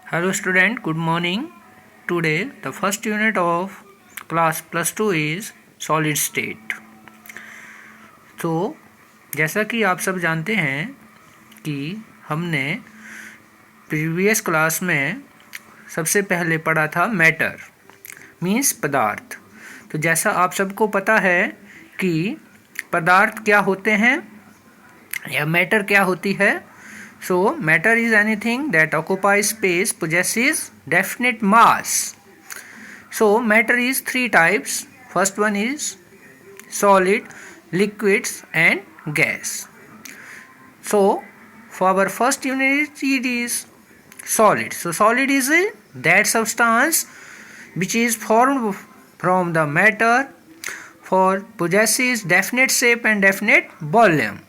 Hello student, good morning. Today the first unit of class plus 2 is solid state. तो जैसा कि आप सब जानते हैं कि हमने प्रीवियस क्लास में सबसे पहले पढ़ा था मैटर मीन्स पदार्थ। तो जैसा आप सबको पता है कि पदार्थ क्या होते हैं या मैटर क्या होती है। So matter is anything that occupies space, possesses definite mass. So matter is three types. First one is solid, liquids and gas. So for our first unit it is solid. So solid is that substance which is formed from the matter for possesses definite shape and definite volume.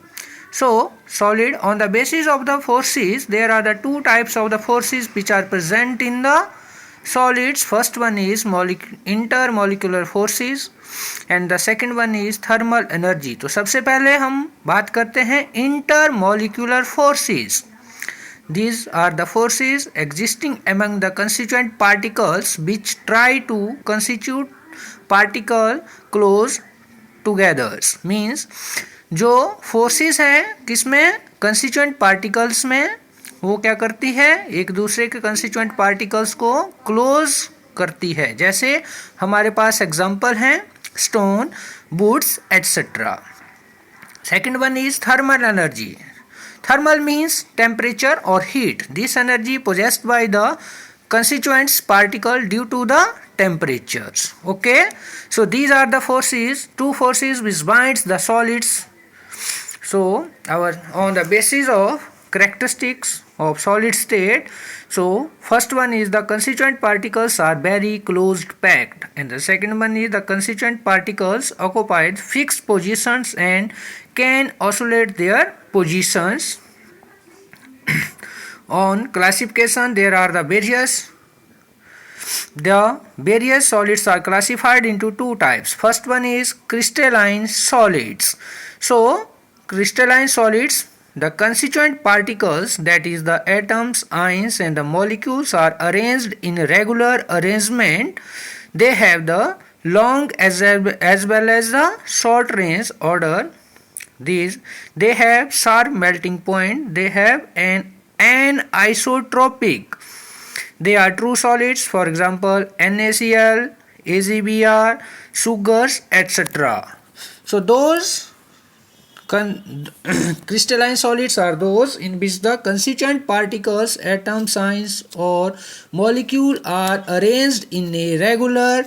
So solid, on the basis of the forces, there are the two types of the forces which are present in the solids. First one is intermolecular forces and the second one is thermal energy. तो सबसे पहले हम बात करते हैं intermolecular forces. These are the forces existing among the constituent particles which try to constitute particle close together. Means जो forces हैं किसमें, कंस्टिट्यूएंट पार्टिकल्स में, वो क्या करती है, एक दूसरे के कंस्टिट्यूएंट पार्टिकल्स को क्लोज करती है। जैसे हमारे पास एग्जांपल हैं stone, woods etcetera. Second one is thermal energy. Thermal means temperature और heat. This energy possessed by the constituents particle due to the temperatures. Okay, so these are the forces, two forces which binds the solids. So on the basis of characteristics of solid state, so first one is the constituent particles are very closed packed, and the second one is the constituent particles occupied fixed positions and can oscillate their positions. On classification, there are the various solids are classified into two types. First one is crystalline solids. So crystalline solids, the constituent particles, that is the atoms, ions and the molecules, are arranged in regular arrangement. They have the long as well as the short range order. They have sharp melting point. They have an isotropic. They are true solids, for example NaCl, AgBr, sugars, etc. So those crystalline solids are those in which the constituent particles, atoms, ions or molecule are arranged in a regular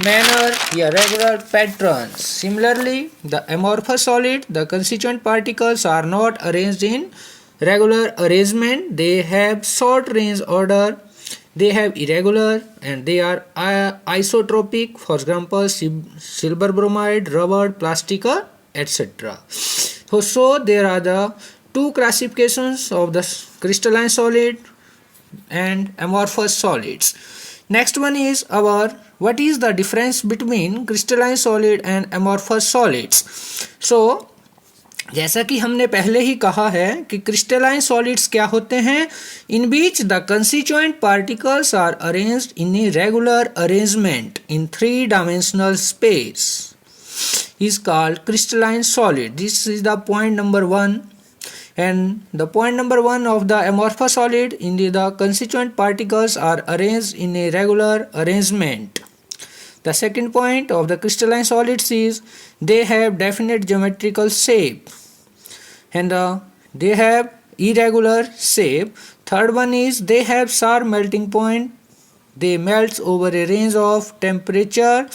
manner, regular patterns. Similarly, the amorphous solid, the constituent particles are not arranged in regular arrangement. They have short range order, they have irregular and they are isotropic, for example silver bromide, rubber, plastica, etc. So there are the two classifications of the crystalline solid and amorphous solids. Next one is what is the difference between crystalline solid and amorphous solids. So जैसा कि हमने पहले ही कहा है कि crystalline solids क्या होते हैं, in which the constituent particles are arranged in a regular arrangement in three dimensional space is called crystalline solid. This is the point number 1, and the point number 1 of the amorphous solid, in the constituent particles are arranged in a regular arrangement. The second point of the crystalline solids is they have definite geometrical shape and they have irregular shape. Third one is they have sharp melting point. They melt over a range of temperature.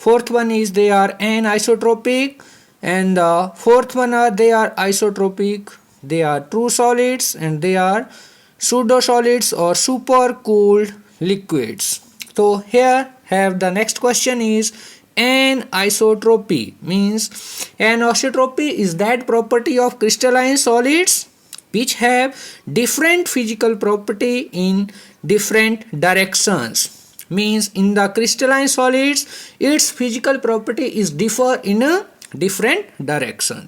Fourth one is they are anisotropic, and the fourth one they are isotropic. They are true solids and they are pseudo solids or supercooled liquids. So here have the next question is anisotropy. Means anisotropy is that property of crystalline solids which have different physical property in different directions. Means in the crystalline solids its physical property is differ in a different direction.